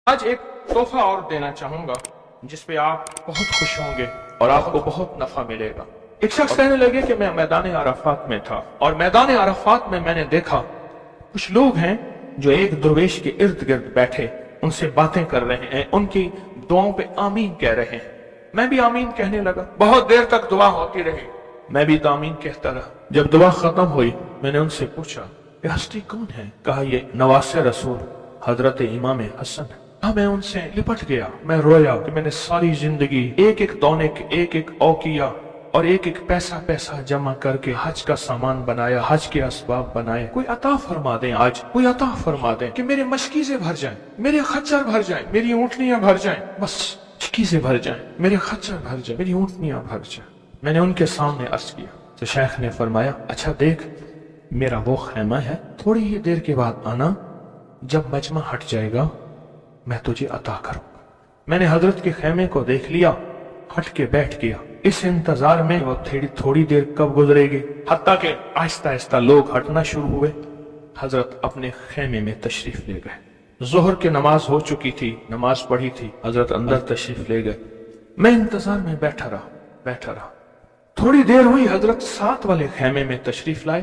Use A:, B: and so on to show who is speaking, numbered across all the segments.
A: آج ایک تحفہ اور دینا چاہوں گا جس پہ آپ بہت خوش ہوں گے اور آپ کو بہت نفع ملے گا۔ ایک شخص کہنے لگے کہ میں میدان عرفات میں تھا اور میدان عرفات میں نے دیکھا کچھ لوگ ہیں جو ایک درویش کے ارد گرد بیٹھے ان سے باتیں کر رہے ہیں، ان کی دعاؤں پہ آمین کہہ رہے ہیں۔ میں بھی آمین کہنے لگا، بہت دیر تک دعا ہوتی رہی، میں بھی آمین کہتا رہا۔ جب دعا ختم ہوئی میں نے ان سے پوچھا یہ ہستی کون ہے؟ کہا یہ نواس رسول حضرت امام حسن ہے۔ میں ان سے لپٹ گیا، میں رویا کہ میں نے ساری زندگی ایک ایک دونے کے ایک ایک اوقیہ اور ایک ایک پیسہ جمع کر کے حج کا سامان بنایا، حج کے اسباب بنائے۔ کوئی عطا فرما دیں، آج کوئی عطا فرما دیں کہ میرے مشکیزیں بھر جائیں، میرے خچر بھر جائیں، میری اونٹنیاں بھر جائیں، بس مشکیزیں بھر جائیں، میرے خچر بھر جائیں، میری اونٹنیاں بھر جائیں۔ میں نے ان کے سامنے عرض کیا تو شیخ نے فرمایا اچھا دیکھ میرا وہ خیمہ ہے، تھوڑی ہی دیر کے بعد آنا، جب مجمع ہٹ جائے گا میں تجھے عطا کروں گا۔ میں نے حضرت کے خیمے کو دیکھ لیا، ہٹ کے بیٹھ گیا، اس انتظار میں وہ تھوڑی دیر کب گزرے گی، حتیٰ کہ آہستہ آہستہ لوگ ہٹنا شروع ہوئے۔ حضرت اپنے خیمے میں تشریف لے گئے۔ ظہر کی نماز ہو چکی تھی، نماز پڑھی تھی، حضرت اندر تشریف لے گئے۔ میں انتظار میں بیٹھا رہا۔ تھوڑی دیر ہوئی، حضرت ساتھ والے خیمے میں تشریف لائے۔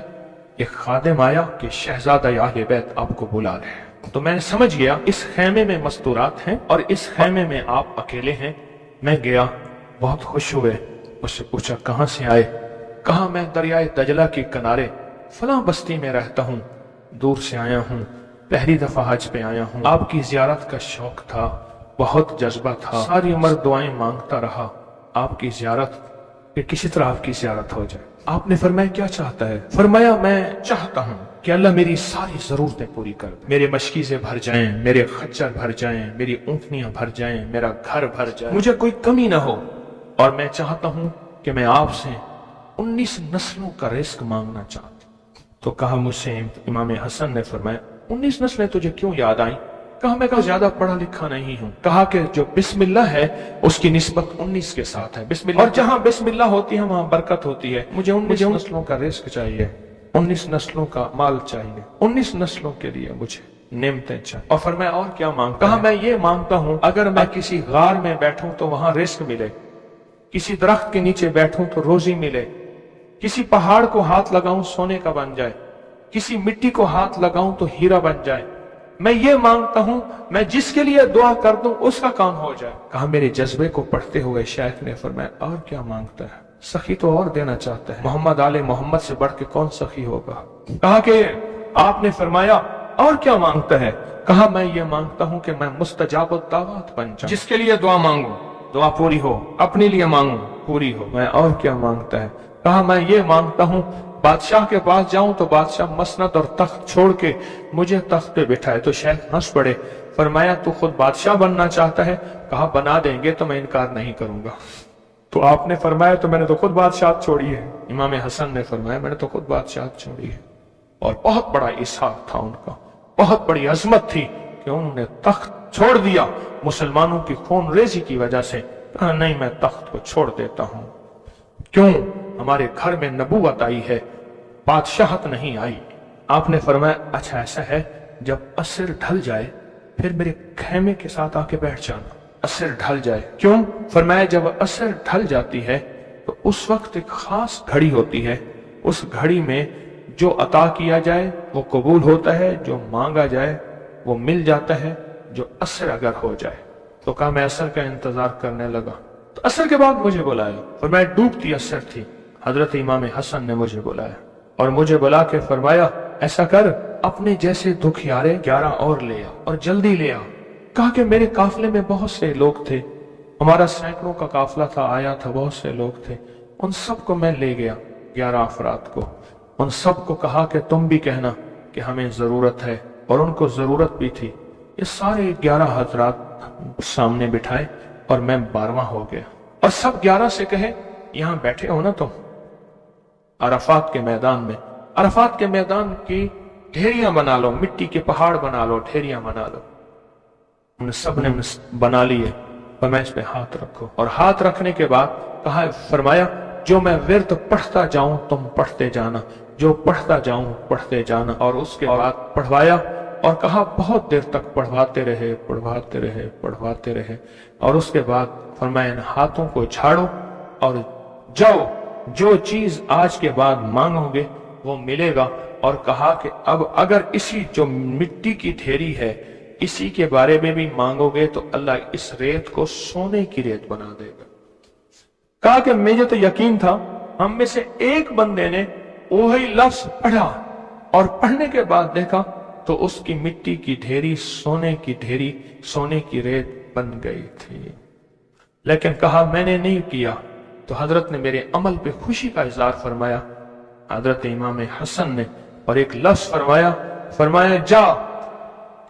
A: ایک خادم آیا کہ شہزادہ اہل بیت آپ کو بلا رہے ہیں۔ تو میں نے سمجھ گیا اس خیمے میں مستورات ہیں اور اس خیمے میں آپ اکیلے ہیں۔ میں گیا، بہت خوش ہوئے، اس سے پوچھا کہاں سے آئے؟ کہا میں دریائے دجلہ کے کنارے فلاں بستی میں رہتا ہوں، دور سے آیا ہوں، پہلی دفعہ حج پہ آیا ہوں، آپ کی زیارت کا شوق تھا، بہت جذبہ تھا، ساری عمر دعائیں مانگتا رہا آپ کی زیارت، کہ کسی طرح آپ کی زیارت ہو جائے۔ آپ نے فرمایا کیا چاہتا ہے؟ فرمایا میں چاہتا ہوں کہ اللہ میری ساری ضرورتیں پوری کر دے، میرے مشکیزیں بھر جائیں، میرے خچر بھر جائیں، میری اونٹنیاں بھر جائیں، میرا گھر بھر جائے، مجھے کوئی کمی نہ ہو، اور میں چاہتا ہوں کہ میں آپ سے 19 نسلوں کا رزق مانگنا چاہتا ہوں۔ تو کہا مجھ سے امام حسن نے فرمایا 19 نسلیں تجھے کیوں یاد آئیں؟ میں زیادہ پڑھا لکھا نہیں ہوں۔ کہا کہ جو بسم اللہ ہے اس کی نسبت 19 کے ساتھ ہے، بسم اللہ، اور جہاں بسم اللہ ہوتی ہے وہاں برکت ہوتی ہے۔ مجھے 19 نسلوں کا رزق چاہیے، 19 نسلوں کا مال چاہیے، 19 نسلوں کے لیے مجھے نعمتیں چاہیے۔ اور فرمایا اور کیا مانگتا؟ کہا میں یہ مانگتا ہوں اگر میں کسی غار میں بیٹھوں تو وہاں رزق ملے، کسی درخت کے نیچے بیٹھوں تو روزی ملے، کسی پہاڑ کو ہاتھ لگاؤں سونے کا بن جائے، کسی مٹی کو ہاتھ لگاؤں تو ہیرا بن جائے۔ میں یہ مانگتا ہوں میں جس کے لیے دعا کر دوں اس کا کام ہو جائے۔ کہا میرے جذبے کو پڑھتے ہوئے شیخ نے فرمایا اور کیا مانگتا ہے؟ سخی تو اور دینا چاہتا ہے، محمد آل محمد سے بڑھ کے کون سخی ہوگا؟ کہا کہ آپ نے فرمایا اور کیا مانگتا ہے؟ کہا میں یہ مانگتا ہوں کہ میں مستجاب الدعوات بن جاؤں، جس کے لیے دعا مانگوں دعا پوری ہو، اپنے لیے مانگوں پوری ہو۔ میں اور کیا مانگتا ہے؟ کہا میں یہ مانگتا ہوں بادشاہ کے پاس جاؤں تو بادشاہ مسند اور تخت چھوڑ کے مجھے تخت پہ بٹھائے۔ تو شیخ ہنس پڑے، فرمایا تو خود بادشاہ بننا چاہتا ہے؟ کہا بنا دیں گے تو میں انکار نہیں کروں گا۔ تو آپ نے فرمایا تو میں نے تو خود بادشاہت چھوڑی ہے۔ امام حسن نے فرمایا میں نے تو خود بادشاہت چھوڑی ہے۔ اور بہت بڑا اسحاق تھا ان کا، بہت بڑی عظمت تھی کہ انہوں نے تخت چھوڑ دیا مسلمانوں کی خون ریزی کی وجہ سے۔ کہا نہیں میں تخت کو چھوڑ دیتا ہوں، کیوں؟ ہمارے گھر میں نبوت آئی ہے، بادشاہت نہیں آئی۔ آپ نے فرمایا اچھا ایسا ہے، جب عصر ڈھل جائے پھر میرے خیمے کے ساتھ آ کے بیٹھ جانا۔ عصر ڈھل جائے کیوں؟ فرمایا جب عصر ڈھل جاتی ہے تو اس وقت ایک خاص گھڑی ہوتی ہے، اس گھڑی میں جو عطا کیا جائے وہ قبول ہوتا ہے، جو مانگا جائے وہ مل جاتا ہے، جو عصر اگر ہو جائے۔ تو کہا میں عصر کا انتظار کرنے لگا، تو عصر کے بعد مجھے بلایا، فرمایا ڈوبتی عصر تھی، حضرت امام حسن نے مجھے بلایا اور مجھے بلا کے فرمایا ایسا کر اپنے جیسے دکھیارے 11 اور لے آ اور جلدی لے آ۔ کہا کہ میرے قافلے میں بہت سے لوگ تھے، ہمارا سینکڑوں کا قافلہ تھا، آیا تھا، بہت سے لوگ تھے، ان سب کو میں لے گیا، 11 افراد کو، ان سب کو کہا کہ تم بھی کہنا کہ ہمیں ضرورت ہے، اور ان کو ضرورت بھی تھی۔ یہ سارے 11 حضرات سامنے بٹھائے اور میں 12واں ہو گیا، اور سب 11 سے کہے یہاں بیٹھے ہو نا تم عرفات کے میدان میں، عرفات کے میدان کی ڈھیریاں بنا لو، مٹی کے پہاڑ بنا لو، ڈھیریاں بنا لو۔ ان سب نے بنا لیے، اور میں اس پہ ہاتھ رکھو، اور ہاتھ رکھنے کے بعد کہا فرمایا جو میں ورد پڑھتا جاؤں تم پڑھتے جانا، جو پڑھتا جاؤں پڑھتے جانا، اور اس کے بعد پڑھوایا اور کہا بہت دیر تک پڑھواتے رہے پڑھواتے رہے پڑھواتے رہے، اور اس کے بعد فرمایا ان ہاتھوں کو جھاڑو اور جاؤ، جو چیز آج کے بعد مانگو گے وہ ملے گا، اور کہا کہ اب اگر اسی جو مٹی کی ڈھیری ہے اسی کے بارے میں بھی مانگو گے تو اللہ اس ریت کو سونے کی ریت بنا دے گا۔ کہا کہ مجھے تو یقین تھا، ہم میں سے ایک بندے نے وہی لفظ پڑھا اور پڑھنے کے بعد دیکھا تو اس کی مٹی کی ڈھیری سونے کی ڈھیری، سونے کی ریت بن گئی تھی۔ لیکن کہا میں نے نہیں کیا، تو حضرت نے میرے عمل پہ خوشی کا اظہار فرمایا، حضرت امام حسن نے، اور ایک لفظ فرمایا جا،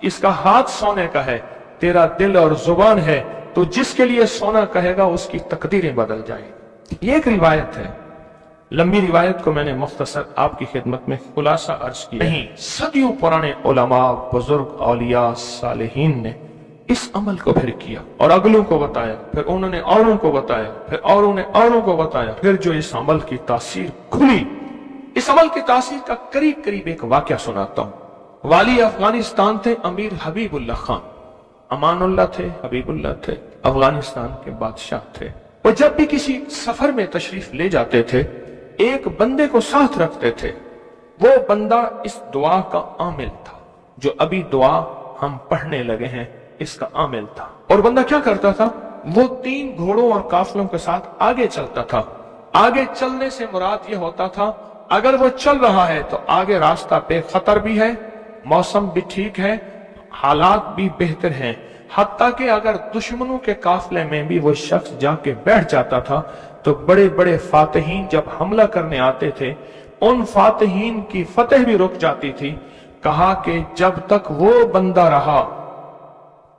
A: اس کا ہاتھ سونے کا ہے، تیرا دل اور زبان ہے، تو جس کے لیے سونا کہے گا اس کی تقدیریں بدل جائیں۔ یہ ایک روایت ہے، لمبی روایت کو میں نے مختصر آپ کی خدمت میں خلاصہ عرض کیا۔ نہیں، صدیوں پرانے علماء، بزرگ، اولیاء، صالحین نے اس عمل کو پھر کیا اور اگلوں کو بتایا، پھر انہوں نے اوروں کو بتایا، پھر اوروں نے اوروں کو بتایا، پھر جو اس عمل کی تاثیر کھلی، اس عمل کی تاثیر کا قریب ایک واقعہ سناتا ہوں۔ والی افغانستان تھے امیر حبیب اللہ خان، امان اللہ تھے، حبیب اللہ تھے، افغانستان کے بادشاہ تھے۔ وہ جب بھی کسی سفر میں تشریف لے جاتے تھے ایک بندے کو ساتھ رکھتے تھے، وہ بندہ اس دعا کا عامل تھا، جو ابھی دعا ہم پڑھنے لگے ہیں اس کا عامل تھا۔ اور بندہ کیا کرتا تھا، وہ 3 گھوڑوں اور قافلوں کے ساتھ آگے چلتا تھا۔ آگے چلنے سے مراد یہ ہوتا تھا اگر وہ چل رہا ہے تو آگے راستہ بے خطر بھی ہے، موسم بھی ٹھیک ہے، حالات بھی بہتر ہیں، حتیٰ کہ اگر دشمنوں کے قافلے میں بھی وہ شخص جا کے بیٹھ جاتا تھا تو بڑے بڑے فاتحین جب حملہ کرنے آتے تھے ان فاتحین کی فتح بھی رک جاتی تھی۔ کہا کہ جب تک وہ بندہ رہا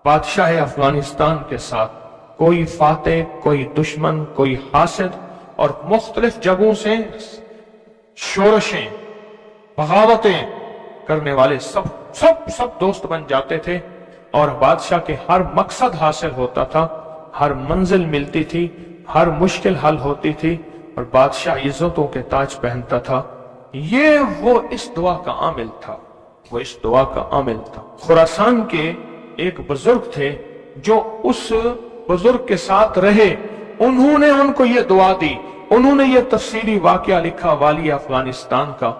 A: بادشاہ افغانستان کے ساتھ، کوئی فاتح، کوئی دشمن، کوئی حاسد اور مختلف جگہوں سے شورشیں، بغاوتیں کرنے والے سب دوست بن جاتے تھے، اور بادشاہ کے ہر مقصد حاصل ہوتا تھا، ہر منزل ملتی تھی، ہر مشکل حل ہوتی تھی، اور بادشاہ عزتوں کے تاج پہنتا تھا۔ یہ وہ اس دعا کا عامل تھا، وہ اس دعا کا عامل تھا۔ خراسان کے ایک بزرگ تھے جو اس بزرگ کے ساتھ رہے، انہوں نے ان کو یہ دعا دی، انہوں نے یہ تفصیلی واقعہ لکھا، والی افغانستان کا،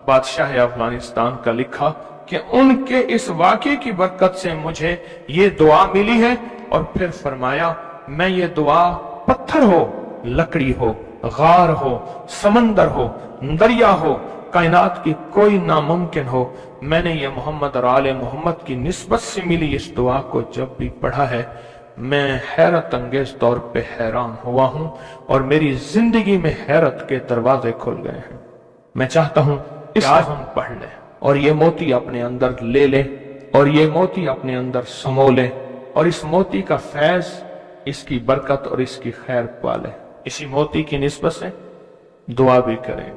A: بادشاہ افغانستان کا لکھا کہ ان کے اس واقعے کی برکت سے مجھے یہ دعا ملی ہے، اور پھر فرمایا میں یہ دعا پتھر ہو، لکڑی ہو، غار ہو، سمندر ہو، دریا ہو، کائنات کی کوئی ناممکن ہو، میں نے یہ محمد اور آل محمد کی نسبت سے ملی اس دعا کو جب بھی پڑھا ہے میں حیرت انگیز طور پہ حیران ہوا ہوں، اور میری زندگی میں حیرت کے دروازے کھل گئے ہیں۔ میں چاہتا ہوں اس آج ہم پڑھ لیں اور یہ موتی اپنے اندر لے لیں، اور یہ موتی اپنے اندر سمو لیں، اور اس موتی کا فیض، اس کی برکت اور اس کی خیر پالیں۔ اسی موتی کی نسبت سے دعا بھی کریں۔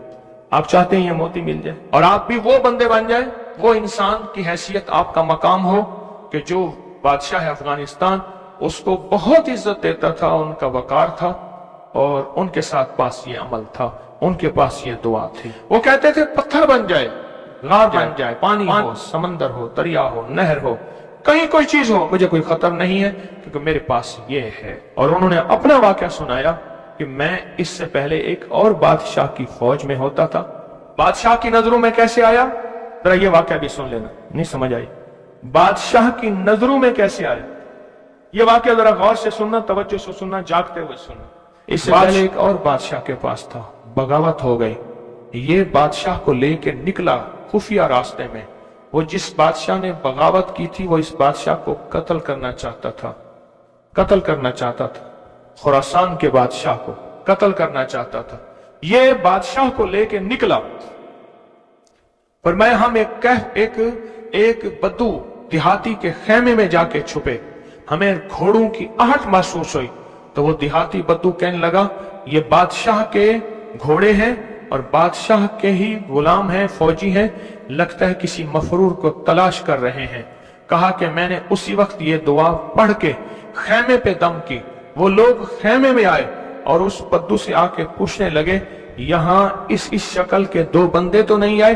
A: آپ چاہتے ہیں یہ موتی مل جائے اور آپ بھی وہ بندے بن جائیں، وہ انسان کی حیثیت آپ کا مقام ہو کہ جو بادشاہ افغانستان اس کو بہت عزت دیتا تھا، ان کا وقار تھا، اور ان کے ساتھ پاس یہ عمل تھا، ان کے پاس یہ دعا تھی۔ وہ کہتے تھے پتھر بن جائے، غار بن جائے، پانی ہو، سمندر ہو، دریا ہو، نہر ہو، کہیں کوئی چیز ہو، مجھے کوئی خطر نہیں ہے کیونکہ میرے پاس یہ ہے۔ اور انہوں نے اپنا واقعہ سنایا کہ میں اس سے پہلے ایک اور بادشاہ کی فوج میں ہوتا تھا، بادشاہ کی نظروں میں کیسے آیا، ذرا یہ واقعہ بھی سن لینا، نہیں سمجھ آئی، بادشاہ کی نظروں میں کیسے آیا، یہ واقعہ ذرا غور سے سننا، توجہ سے سننا، جاگتے ہوئے سننا۔ اس سے پہلے ایک اور بادشاہ کے پاس تھا، بغاوت ہو گئی، یہ بادشاہ کو لے کے نکلا خفیہ راستے میں، وہ جس بادشاہ نے بغاوت کی تھی وہ اس بادشاہ کو قتل کرنا چاہتا تھا، قتل کرنا چاہتا تھا، خراسان کے بادشاہ کو قتل کرنا چاہتا تھا۔ یہ بادشاہ کو لے کے نکلا، فرمایا ہم ایک بدو دیہاتی کے خیمے میں جا کے چھپے، ہمیں گھوڑوں کی آہٹ محسوس ہوئی، تو وہ دیہاتی بدو کہنے لگا یہ بادشاہ کے گھوڑے ہیں اور بادشاہ کے ہی غلام ہیں، فوجی ہیں، لگتا ہے کسی مفرور کو تلاش کر رہے ہیں۔ کہا کہ میں نے اسی وقت یہ دعا پڑھ کے خیمے پہ دم کی، وہ لوگ خیمے میں آئے اور اس بدو سے آ کے پوچھنے لگے یہاں اس شکل کے 2 بندے تو نہیں آئے؟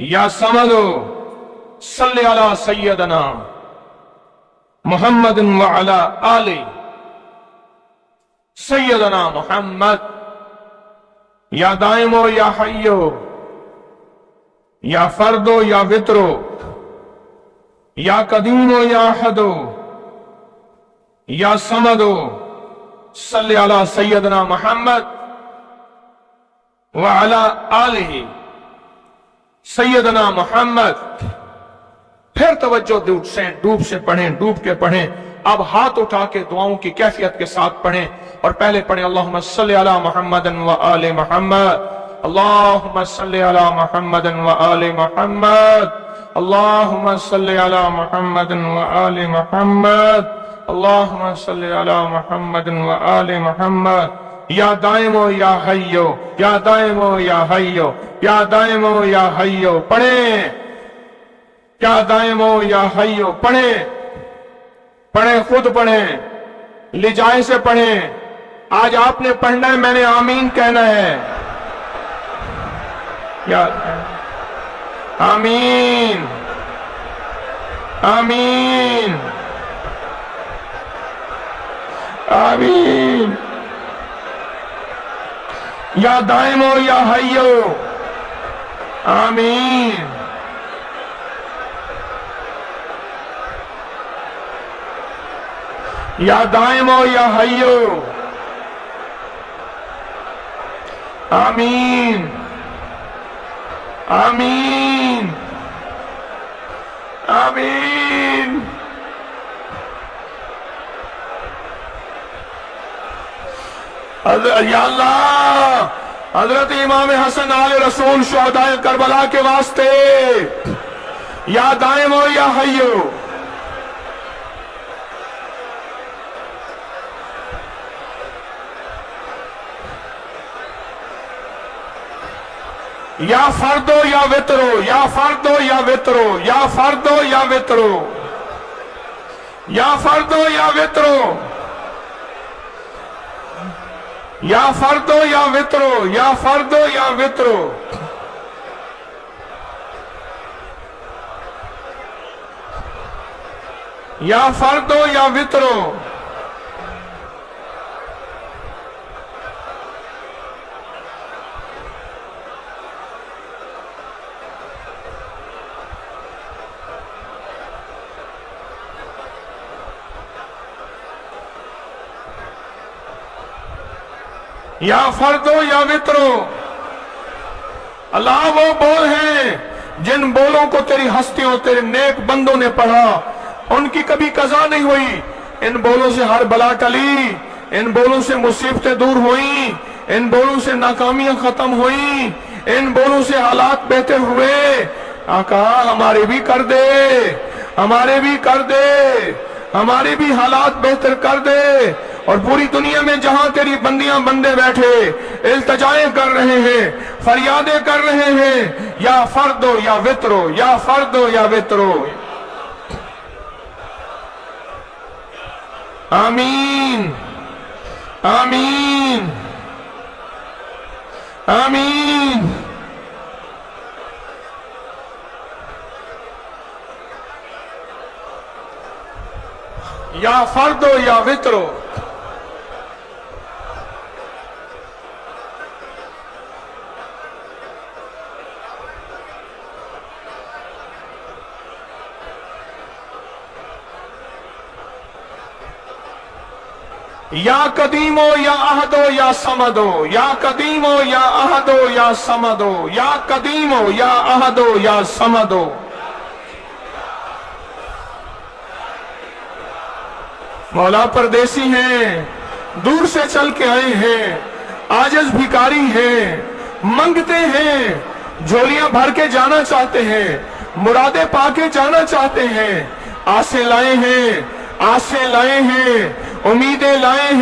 A: یا سمدو صلی علی سیدنا محمد وعلی آل سیدنا محمد یا دائمو یا حیو یا فردو یا وطرو یا قدیمو یا احدو یا سمدو صلی علی سیدنا محمد وعلی آلہ سیدنا محمد. پھر توجہ ڈوب سے پڑھیں، ڈوب کے پڑھیں. اب ہاتھ اٹھا کے دعاؤں کی کیفیت کے ساتھ پڑھیں، اور پہلے پڑھیں اللہم صلی علی محمد وآل محمد، اللہم صلی علی محمد وآل محمد، اللہم صلی علی محمد وآل محمد، اللہم صلی علی محمد وآل محمد. یا دائمو یا حیو، یا دائمو یا حیو، یا دائمو یا حیو پڑھیں. یا دائمو یا حیو پڑھیں، پڑھیں، خود پڑھیں، لجائے سے پڑھیں. آج آپ نے پڑھنا ہے، میں نے آمین کہنا ہے. یا آمین آمین آمین. یا دائمو یا حیو آمین. یا دائمو یا حیو آمین آمین آمین. یا اللہ، حضرت امام حسن آل رسول شہداء کربلا کے واسطے یا دائمو یا حیو. یا فردو یا وطرو، یا فردو یا وطرو، یا فردو یا وطرو، یا فردو یا وطرو، یا فردو یا وطرو، یا فردو یا وطرو. یا فردو یا وطرو. یا فردو یا وطرو. اللہ وہ بول ہیں جن بولوں کو تیری ہستیوں، تیرے نیک بندوں نے پڑھا، ان کی کبھی قضا نہیں ہوئی. ان بولوں سے ہر بلا ٹلی، ان بولوں سے مصیبتیں دور ہوئیں، ان بولوں سے ناکامیاں ختم ہوئیں، ان بولوں سے حالات بہتر ہوئے. آقا ہمارے بھی کر دے، ہمارے بھی کر دے، ہمارے بھی حالات بہتر کر دے. اور پوری دنیا میں جہاں تیری بندیاں بندے بیٹھے التجائیں کر رہے ہیں، فریادیں کر رہے ہیں، یا فردو یا وطرو، یا فردو یا وطرو. آمین آمین آمین. یا فردو یا وطرو. یا قدیمو یا احدو یا سمدو، یا قدیمو یا احدو یا سمدو، یا قدیمو یا احدو یا سمدو. مولا پردیسی ہیں، دور سے چل کے آئے ہیں، عاجز بھکاری ہیں، منگتے ہیں، جھولیاں بھر کے جانا چاہتے ہیں، مرادیں پا کے جانا چاہتے ہیں. آسیں لائے ہیں، آسیں لائے ہیں، امیدیں لائے ہیں.